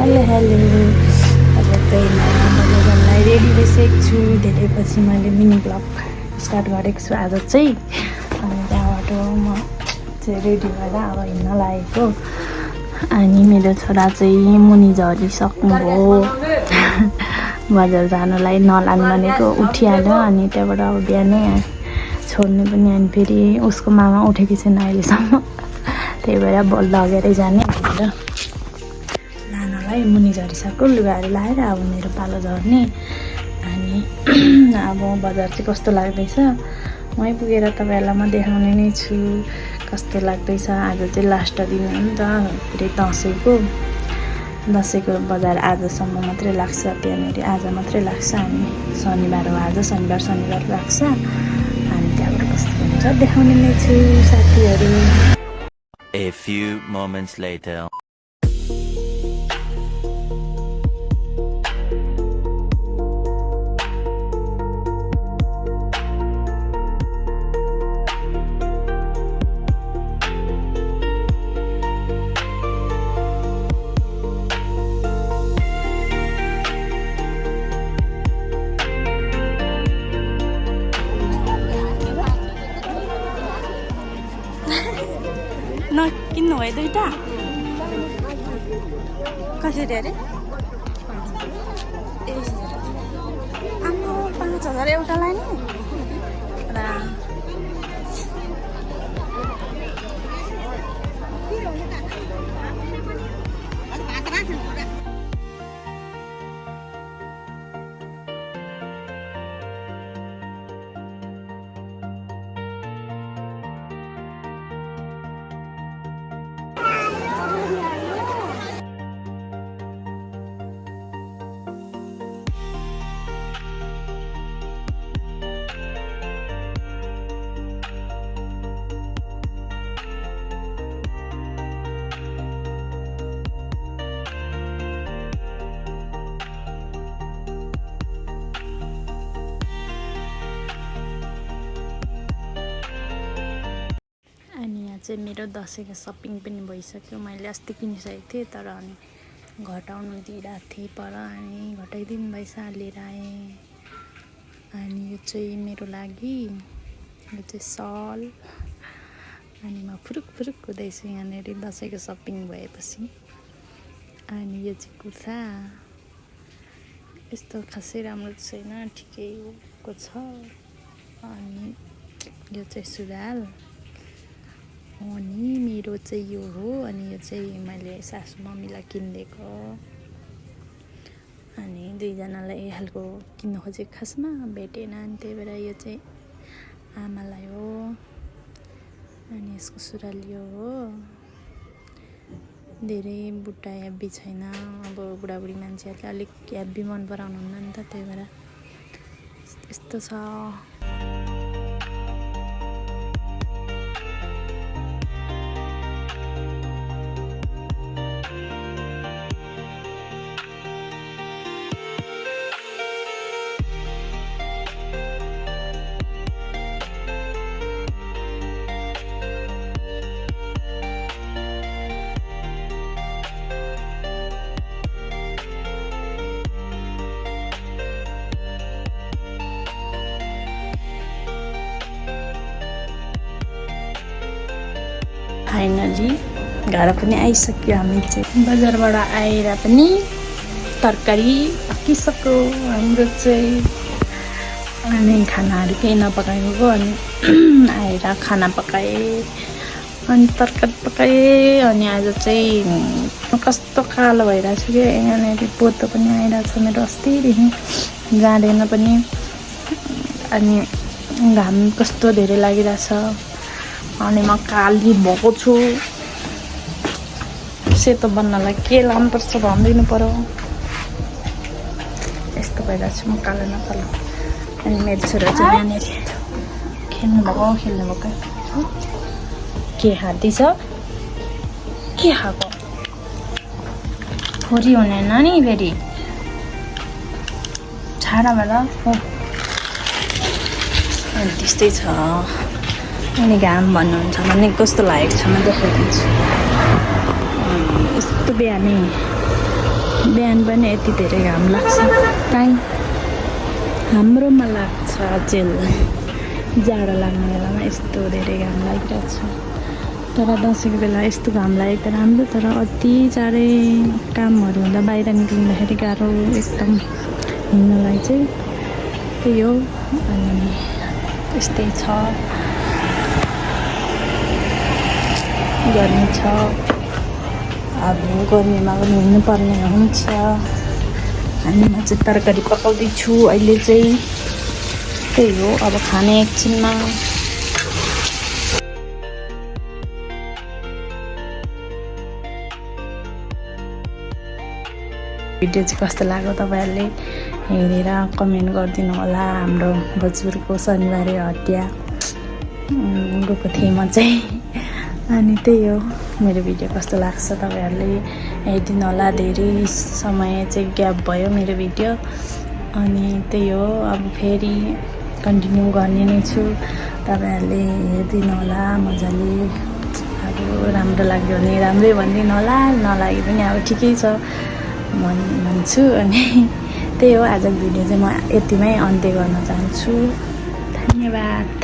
Hello hello अब चाहिँ म बजारलाई रेडी भइसकेको छु। धेरै पछि मैले मिनी ब्लग स्टार्ट गरेको छु आज चाहिँ। अनि त्यहाँबाट म चाहिँ रेडी भएर अब हिँड्न लागेको। अनि मेरो छोरा चाहिँ मुनि झरिसक्नुभयो बजार जानुलाई नलान भनेको उठिहाल्यो। अनि त्यहाँबाट अब बिहानै छोड्नु पनि अनि फेरि उसको मामा उठेको छैन अहिलेसम्म, त्यही भएर लगेरै जाने भनेर लानलाई मुनि झरिसक्यो। लुगाहरू लाएर अब मेरो पालो झर्ने। अनि अब बजार चाहिँ कस्तो लाग्दैछ वहीँ पुगेर तपाईँहरूलाई म देखाउने नै छु कस्तो लाग्दैछ। आज चाहिँ लास्ट दिन हो नि त फेरि दसैँको बजार आजसम्म मात्रै लाग्छ, त्यहाँनिर आज मात्रै लाग्छ। अनि शनिबार हो आज, शनिबार लाग्छ। अनि त्यहाँबाट कस्तो हुन्छ देखाउने नै छु साथीहरू। A few moments later. किन्नु भयो दुईटा कसरी अरे? आम्मा 5,000 एउटालाई नि र चाहिँ मेरो दसैँको सपिङ पनि भइसक्यो। मैले अस्ति किनिसकेको थिएँ तर अनि घटाउनु दिइरहेको थिएँ पर, अनि घटाइदिनु भएछ लिएर आएँ। अनि यो चाहिँ मेरो लागि, यो चाहिँ सल। अनि म फुरुक हुँदैछु यहाँनिर दसैँको सपिङ भएपछि। अनि यो चाहिँ कुर्ता, यस्तो खासै राम्रो छैन, ठिकैको छ। अनि यो चाहिँ सुरुवाल। अनि मेरो चाहिँ यो हो। अनि यो चाहिँ मैले सासु मम्मीलाई किनिदिएको। अनि दुईजनालाई यही खालको किन्नु खोजेको, खासमा भेटेन अनि त्यही भएर यो चाहिँ आमालाई हो। अनि यसको सुरुवाल यो हो। धेरै बुट्टा हेब्बी छैन, अब बुढाबुढी मान्छेहरूले अलिक हेब्बी मन पराउनुहुन्न नि त, त्यही भएर यस्तो छ। फाइनली घर पनि आइसक्यो। हामी चाहिँ बजारबाट आएर पनि तरकारी पाकिसक्यो हाम्रो चाहिँ। अनि खानाहरू केही नपकाएको, अनि आएर खाना पकाएँ अनि तरकारी पकाएँ। अनि आज चाहिँ कस्तो कालो भइरहेको छ कि यहाँनिर पोतो पनि आइरहेको छ मेरो अस्तिदेखि जाँदैन पनि। अनि घाम कस्तो धेरै लागिरहेछ। अनि म काली भएको छु, सेतो बन्नलाई के लाउनुपर्छ भनिदिनु पर्यो। यस्तो भइरहेको छु म कालो न कालो। अनि मेरो छोरा चाहिँ यहाँनिर खेल्नु भएको के खाँदैछ, के खाएको छोरी हुनेन नि फेरि छाडा बेला हो। अनि त्यस्तै छ। अनि घाम भन्नुहुन्छ भने कस्तो लागेको छ म देखाइदिन्छु। यस्तो बिहानै बिहान पनि यति धेरै घाम लाग्छ काहीँ हाम्रोमा लाग्छ जेल जाडो लाग्ने बेलामा यस्तो धेरै घाम लागिरहेको छ तर दसैँको बेला यस्तो घाम लागेको त राम्रो तर अति चाँडै कामहरू हुँदा बाहिर निक्लिँदाखेरि गाह्रो एकदम हिँड्नलाई चाहिँ त्यही हो अनि यस्तै छ गर्मी छ अब गर्मीमा पनि हिँड्नुपर्ने हुन्छ अनि म चाहिँ तरकारी पकाउँदैछु अहिले चाहिँ त्यही हो अब खाने एकछिनमा भिडियो चाहिँ कस्तो लाग्यो तपाईँहरूले हेरेर कमेन्ट गरिदिनु होला हाम्रो बजुरको शनिबारे हटिया गएको थिएँ म चाहिँ अनि त्यही हो मेरो भिडियो कस्तो लाग्छ तपाईँहरूले हेरिदिनु होला धेरै समय चाहिँ ग्याप भयो मेरो भिडियो अनि त्यही हो अब फेरि कन्टिन्यू गर्ने नै छु तपाईँहरूले हेरिदिनु होला मजाले अब राम्रो लाग्यो भने राम्रै भनिदिनु होला नलागे पनि अब ठिकै छ भन्छु अनि त्यही हो आजको भिडियो चाहिँ म यतिमै अन्त्य गर्न चाहन्छु धन्यवाद।